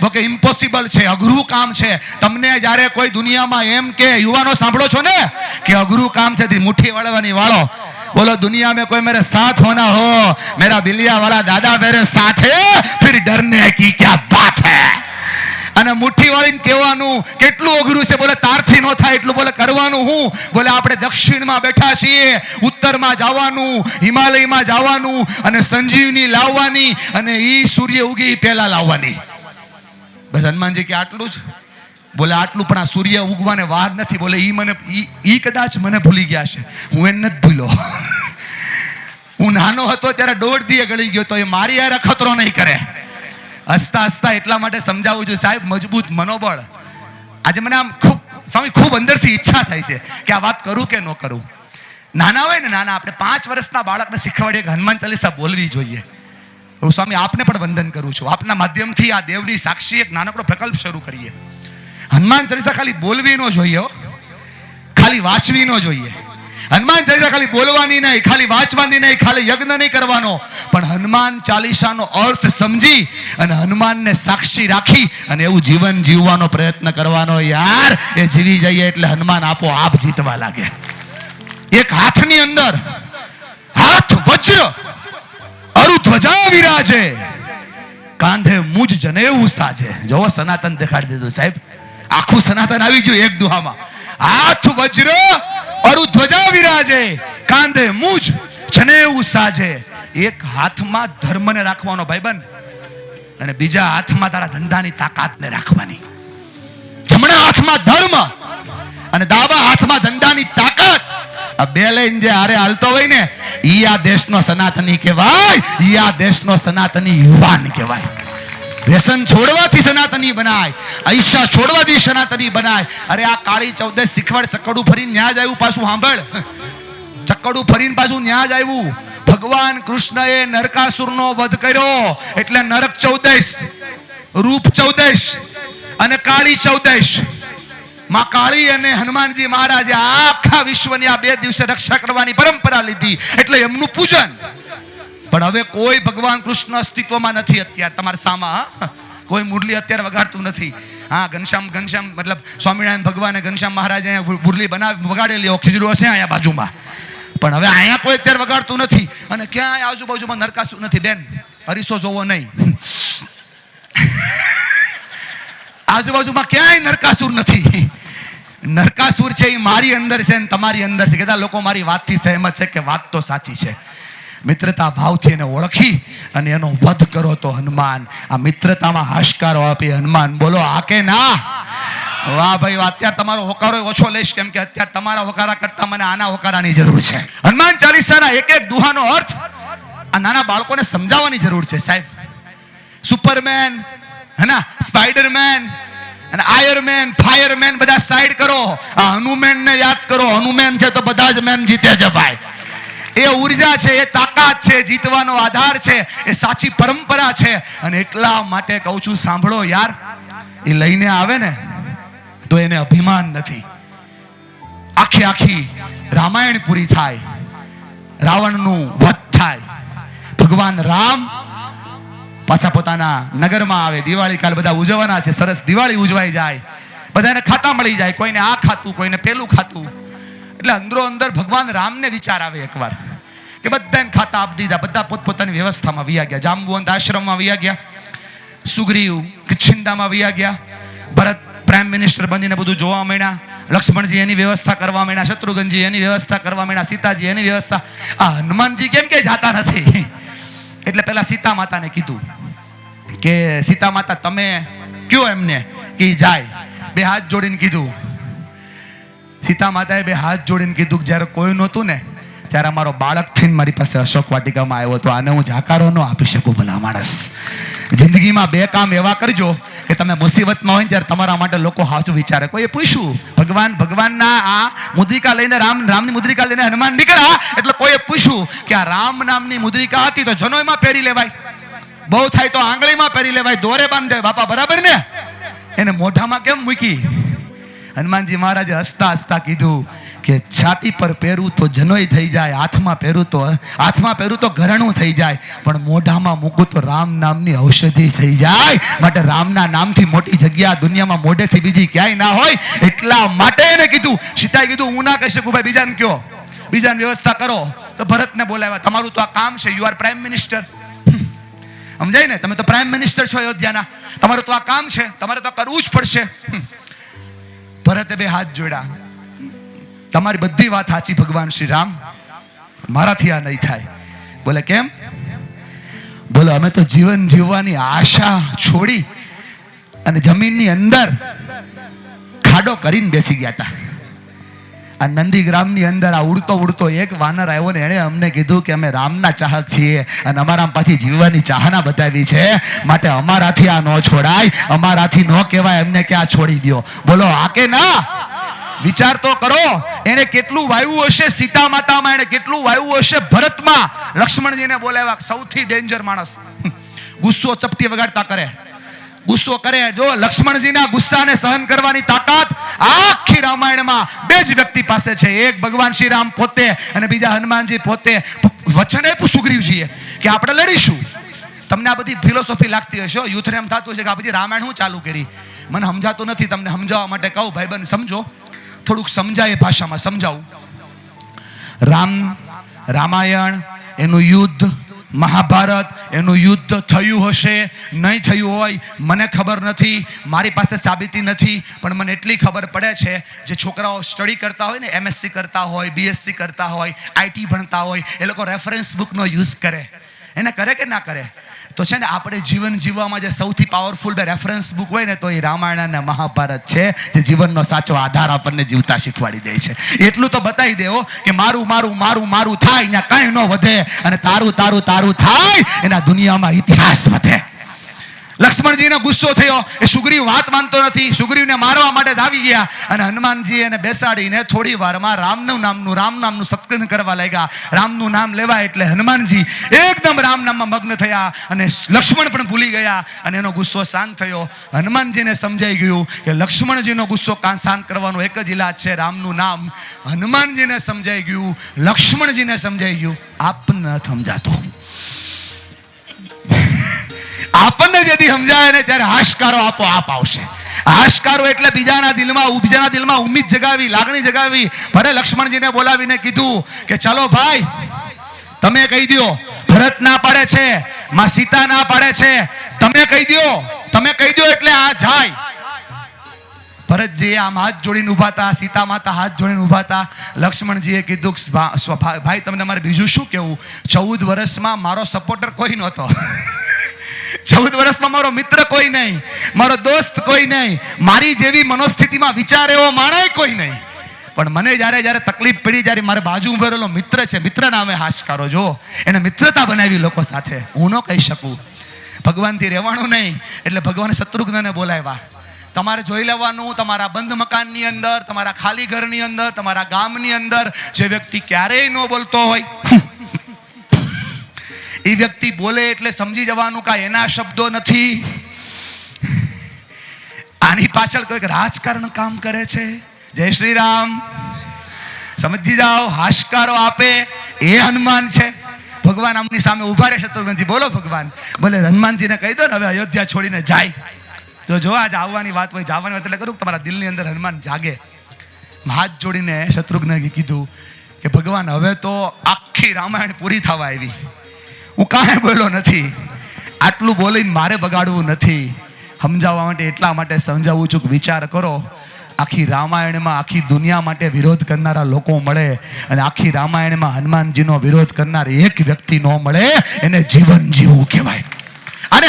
Okay, impossible છે, અઘરું કામ છે. તમને જ્યારે કોઈ દુનિયામાં એમ કે, યુવાનો સાંભળો છો ને, કે અઘરું કામ છે, મુઠ્ઠી વળવાની વાળો, बोलो दुनिया में कोई मेरे साथ होना हो, मेरा बिलिया वाला दादा मेरे साथ है, फिर डरने की क्या बात है. અને મુઠ્ઠી વાળીને કહેવાનું કેટલું અઘરું છે. બોલે તારથી નો થાય એટલું, બોલે કરવાનું હું. બોલે આપણે દક્ષિણમાં બેઠા છીએ, ઉત્તરમાં જવાનું, હિમાલયમાં જવાનું, અને સંજીવની લાવવાની, અને ઈ સૂર્ય ઉગી પહેલા લાવવાની. બસ હનુમાનજી કે આટલું જ? બોલે આટલું, પણ આ સૂર્ય ઉગવાને વાર નથી. બોલે ઈ કદાચ મને ભૂલી ગયા છે, હું એને નથી ભૂલો. હું નાનો હતો ત્યારે 1.5 દીએ ગળી ગયો તો એ મારી યાર અખતરો નહીં કરે. હસતા હસતા એટલા માટે સમજાવું છું સાહેબ, મજબૂત મનોબળ. આજે મને આમ ખૂબ અંદરથી ઈચ્છા થાય છે કે આ વાત કરું કે ન કરું. નાના હોય ને, નાના આપણે 5 વર્ષના બાળકને શીખવાડીએ કે હનુમાન ચાલીસા બોલવી જોઈએ. હું સ્વામી આપને પણ વંદન કરું છું. આપના માધ્યમથી આ દેવની સાક્ષી એક નાનકડો પ્રકલ્પ શરૂ કરીએ. હનુમાન ચાલીસા ખાલી બોલવી ન જોઈએ, ખાલી વાંચવી ન જોઈએ. હનુમાન ચાલીસા ખાલી બોલવાની નહીં, ખાલી વાંચવાની નહીં, ખાલી યજ્ઞ નહીં કરવાનો, પણ હનુમાન ચાલીસાનો અર્થ સમજી અને હનુમાનને સાક્ષી રાખી અને એવું જીવન જીવવાનો પ્રયત્ન કરવાનો. યાર એ જીવી જઈએ એટલે હનુમાન આપોઆપ જીતવા લાગે. એક હાથની અંદર હાથ વજ્ર અરુ ધ્વજા વિરાજે, કાંધે મુજ જનેઉ સાજે. જોવો સનાતન દેખાડી દીધું સાહેબ, આખું સનાતન આવી ગયું એક દુહામાં. હાથ વજ્ર અરુ ધ્વજા વિરાજે, કાંધે મુજ જનેઉ સાજે. એક હાથમાં ધર્મને રાખવાનો ભાઈબંધ, અને બીજા હાથમાં તારા ધંધાની તાકાતને રાખવાની. જમણા હાથમાં ધર્મ અને ડાબા હાથમાં ધંધાની તાકાત. આ બે લઈને જે હારે હાલતો હોય ને, ઈ આ દેશનો સનાતની કહેવાય, ઈ આ દેશનો સનાતની યુવાન કહેવાય. વ્યસન છોડવાથી સનાતની બનાય, ઈર્ષા છોડવાથી સનાતની બનાય. અરે આ કાળી ચૌદશ શીખવાડ. ચક્કડું ફરીને ન્યા જ આવ્યું પાછું, સાંભળ, ચક્કડું ફરીને પાછું ન્યા જ આવ્યું. ભગવાન કૃષ્ણએ નરકાસુરનો વધ કર્યો એટલે નરક ચૌદશ, રૂપ ચૌદશ અને કાળી ચૌદશ. માં કાળી અને હનુમાનજી મહારાજે આખા વિશ્વની આ 2 દિવસે રક્ષા કરવાની પરંપરા લીધી, એટલે એમનું પૂજન. પણ હવે કોઈ ભગવાન કૃષ્ણ અસ્તિત્વમાં નથી અત્યારે તમારા સામા. કોઈ મુરલી અત્યારે વગાડતું નથી. હા, ઘનશ્યામ મતલબ સ્વામિનારાયણ ભગવાને ઘનશ્યામ મહારાજે અહીંયા મુરલી બનાવી વગાડેલી, ખીજડું હશે અહીંયા બાજુમાં, પણ હવે અહીંયા કોઈ અત્યારે વગાડતું નથી. અને ક્યાંય આજુબાજુમાં નરકાસુર નથી. બેન અરીસો જોવો નહીં, આજુબાજુમાં ક્યાંય નરકાસુર નથી. નરકાસુર છે એ મારી અંદર છે ને તમારી અંદર છે. કેટલા લોકો મારી વાતથી સહેમત છે કે વાત તો સાચી છે? મિત્રતા ભાવથી એને ઓળખી અને એનો વધ કરો તો હનુમાન આ મિત્રતામાં હાશકારો આપી. હનુમાન બોલો આ કે ના? વાહ ભાઈ, અત્યારે તમારો હોકારો ઓછો લઈશ, કેમ કે અત્યારે તમારા હોકારા કરતા મને આના હોકારાની જરૂર છે. હનુમાન ચાલીસાના એક દુહાનો અર્થ આ નાના બાળકોને સમજાવવાની જરૂર છે સાહેબ. સુપરમેન, હેના, સ્પાઈડરમેન અને આયરમેન, ફાયરમેન બધા સાઈડ કરો. આ હનુમેનને યાદ કરો. હનુમેન છે તો બધા જ મેન જીતે છે ભાઈ. એ ઉર્જા છે, એ તાકાત છે, જીતવાનો આધાર છે, એ સાચી પરંપરા છે. અને એટલા માટે કહું છું, સાંભળો યાર, એ લઈને આવે ને તો એને અભિમાન નથી. આખી રામાયણ પૂરી થાય, રાવણનું વધ થાય, ભગવાન રામ પાછા પોતાના નગરમાં આવે. દિવાળી કાલ બધા ઉજવવાના છે, સરસ દિવાળી ઉજવાઈ જાય, બધાને ખાતા મળી જાય, કોઈને આ ખાતું, કોઈને પેલું ખાતું. એટલે અંદરો અંદર ભગવાન રામને વિચાર આવે એકવાર કે બધાને ખાતા આપી દીધા, બધા પોતપોતાની વ્યવસ્થામાં વયા ગયા. જાંબુવંત આશ્રમમાં વયા ગયા, સુગ્રીવ કિષ્કિંધામાં વયા ગયા, ભરત પ્રાઇમ મિનિસ્ટર બનીને બધું જોવા માંડ્યા, લક્ષ્મણજી એની વ્યવસ્થા કરવા માંડ્યા, શત્રુઘ્નજી એની વ્યવસ્થા કરવા માંડ્યા, સીતાજી એની વ્યવસ્થા. આ હનુમાનજી કેમ કે જાતા નથી? એટલે પેલા સીતા માતાને કીધું કે સીતા માતા તમે કયો એમને કે જાય. 2 હાથ જોડીને કીધું. સીતા માતાએ 2 હાથ જોડીને કીધું કે જ્યારે કોઈ નહોતું ને ત્યારે અમારો બાળક થઈને મારી પાસે અશોક વાટિકામાં આવ્યો હતો, આને હું જાકારો ન આપી શકું. ભલા માણસ, જિંદગીમાં 2 કામ એવા કરજો કે તમે મુસીબતમાં હોય ને ત્યારે તમારા માટે લોકો સાચું વિચારે. કોઈએ પૂછ્યું, ભગવાનના આ મુદ્રિકા લઈને રામની મુદ્રિકા લઈને હનુમાન નીકળ્યા, એટલે કોઈએ પૂછ્યું કે આ રામ નામની મુદ્રિકા હતી તો જનોઈમાં પહેરી લેવાય, બહુ થાય તો આંગળીમાં પહેરી લેવાય, દોરે બાંધે. બાપા બરાબર ને? એને મોઢામાં કેમ મૂકી? હનુમાનજી મહારાજે હસતા હસતા કીધું કે છાતી પર પહેરું તો જનોય થઈ જાય, હાથમાં પહેરું તો ઘરેણું થઈ જાય, પણ મોઢામાં મૂકું તો રામ નામની ઔષધિ થઈ જાય. માટે રામના નામથી મોટી જગ્યા દુનિયામાં મોઢેથી બીજી ક્યાંય ના હોય. એટલા માટે એને કીધું. સીતાએ કીધું હું ના કહી શકું ભાઈ, બીજાને કયો, બીજાની વ્યવસ્થા કરો. તો ભરતને બોલાવ્યા. તમારું તો આ કામ છે, યુ આર પ્રાઇમ મિનિસ્ટર. સમજાય ને, તમે તો પ્રાઇમ મિનિસ્ટર છો અયોધ્યાના, તમારું તો આ કામ છે, તમારે તો કરવું જ પડશે. ભરતે બે હાથ જોડ્યા. તમારી બધી વાત સાચી ભગવાન શ્રી રામ, મારાથી આ નહીં થાય. બોલે કેમ? બોલો અમે તો જીવન જીવવાની આશા છોડી અને જમીનની અંદર ખાડો કરીને બેસી ગયા હતા. આ નંદીગ્રામની અંદર આ ઉડતો એક વાનર આવ્યો ને એણે અમને કીધું કે અમે રામના ચાહક છીએ અને અમારા પાછી જીવવાની ચાહના બતાવી છે, માટે અમારાથી આ ન છોડાય, અમારાથી ન કહેવાય, એમને ક્યાં છોડી દો. બોલો આ કે ના? વિચાર તો કરો. એને કેટલું વાયુ હશે સીતા માતામાં, એને કેટલું વાયુ હશે ભરતમાં. લક્ષ્મણજીને બોલાવ્યા. સૌથી ડેન્જર માણસ, ગુસ્સો ચપટી વગાડતા કરે, ગુસ્સો કરે. જો લક્ષ્મણજીના ગુસ્સાને સહન કરવાની તાકાત આખી રામાયણમાં બે જ વ્યક્તિ પાસે છે. એક ભગવાન શ્રી રામ પોતે અને બીજા હનુમાનજી પોતે. વચન આપ્યું સુગ્રીવજીએ કે આપણે લડીશું. તમને આ બધી ફિલોસોફી લાગતી હશે, યુથને એમ થતું હશે કે આ બધી રામાયણ હું ચાલુ કરી. મને સમજાતું નથી, તમને સમજાવવા માટે કહું ભાઈબંધ સમજો, થોડુંક સમજાય એ ભાષામાં સમજાવું. રામાયણ એનું યુદ્ધ, મહાભારત એનું યુદ્ધ થયું હશે, નહીં થયું હોય મને ખબર નથી, મારી પાસે સાબિતી નથી, પણ મને એટલી ખબર પડે છે જે છોકરાઓ સ્ટડી કરતા હોય ને, MSc કરતા હોય, BSc કરતા હોય, IT ભણતા હોય, એ લોકો રેફરન્સ બુકનો યુઝ કરે. એને કરે કે ના કરે? તો છે ને આપણે જીવન જીવવામાં જે સૌથી પાવરફુલ બે રેફરન્સ બુક હોય ને તો એ રામાયણ અને મહાભારત છે, જે જીવનનો સાચો આધાર આપણને જીવતા શીખવાડી દે છે. એટલું તો બતાવી દેવો કે મારું મારું મારું મારું થાય અહીંયા કાંઈ ન વધે, અને તારું તારું તારું થાય એના દુનિયામાં ઇતિહાસ વધે. લક્ષ્મણજીને ગુસ્સો થયો. એ સુગ્રીવ વાત માનતો નથી. સુગ્રીવને મારવા માટે ધાવી ગયા અને હનુમાનજી એને બેસાડીને થોડી વારમાં રામ નામનું સત્કર્મ કરવા લાગ્યા. રામનું નામ લેવાય એટલે હનુમાનજી એકદમ રામ નામમાં મગ્ન થયા અને લક્ષ્મણ પણ ભૂલી ગયા અને એનો ગુસ્સો શાંત થયો. હનુમાનજીને સમજાઈ ગયું કે લક્ષ્મણજીનો ગુસ્સો શાંત કરવાનો એક જ ઇલાજ છે, રામનું નામ. હનુમાનજીને સમજાઈ ગયું, લક્ષ્મણજીને સમજાઈ ગયું, આપને સમજાતું. આપણને જેથી સમજાય ને ત્યારે હાશકારો આપોઆપ આવશે. હાશકારો એટલે બીજાના દિલમાં ઉમ્મીદ જગાવી, લાગણી જગાવી. ભલે લક્ષ્મણજીને બોલાવીને કીધું કે ચાલો ભાઈ તમે કહી દો. ભરત ના પાડે છે, માં સીતા ના પાડે છે, તમે કહી દો એટલે આ જાય. ભરતજી આમ હાથ જોડીને ઉભા હતા, સીતા માતા હાથ જોડીને ઉભા હતા. લક્ષ્મણજીએ કીધું ભાઈ તમને મારે બીજું શું કેવું, 14 વર્ષમાં મારો સપોર્ટર કોઈ નહોતો. 14 વર્ષમાં મારો મિત્ર કોઈ નહીં, મારો દોસ્ત કોઈ નહીં, મારી જેવી મનોસ્થિતિમાં વિચાર એવો માણસ કોઈ નહીં. પણ મને જ્યારે તકલીફ પડી, જ્યારે મારે બાજુ ઉભો રહેલો મિત્ર છે, મિત્ર નામે હાશકારો. જો એને મિત્રતા બનાવી લોકો સાથે. હું ન કહી શકું ભગવાનથી રહેવાનું નહીં, એટલે ભગવાને શત્રુઘ્નને બોલાવ્યા. તમારે જોઈ લેવાનું, તમારા બંધ મકાનની અંદર, તમારા ખાલી ઘરની અંદર, તમારા ગામની અંદર જે વ્યક્તિ ક્યારેય ન બોલતો હોય, એ વ્યક્તિ બોલે એટલે સમજી જવાનું કે એના શબ્દો નથી, આની પાછળ કોઈક રાજકારણ કામ કરે છે. જય શ્રી રામ. સમજી જાઓ, હાશકારો આપે એ હનુમાન છે. ભગવાન આમની સામે ઉભા રહે. શત્રુઘ્નજી બોલો ભગવાન. બોલે હનુમાનજીને કહી દો ને હવે અયોધ્યા છોડીને જાય. તો જો આજ આવવાની વાત હોય, જવાની વાત એટલે કરું તમારા દિલની અંદર હનુમાન જાગે. હાથ જોડીને શત્રુઘ્નએ કીધું કે ભગવાન હવે તો આખી રામાયણ પૂરી થવા આવી, હું કાંઈ બોલ્યો નથી, આટલું બોલીને મારે બગાડવું નથી. સમજાવવા માટે એટલા માટે સમજાવું છું કે વિચાર કરો, આખી રામાયણમાં આખી દુનિયા માટે વિરોધ કરનારા લોકો મળે અને આખી રામાયણમાં હનુમાનજીનો વિરોધ કરનાર એક વ્યક્તિ ન મળે, એને જીવન જીવવું કહેવાય. અને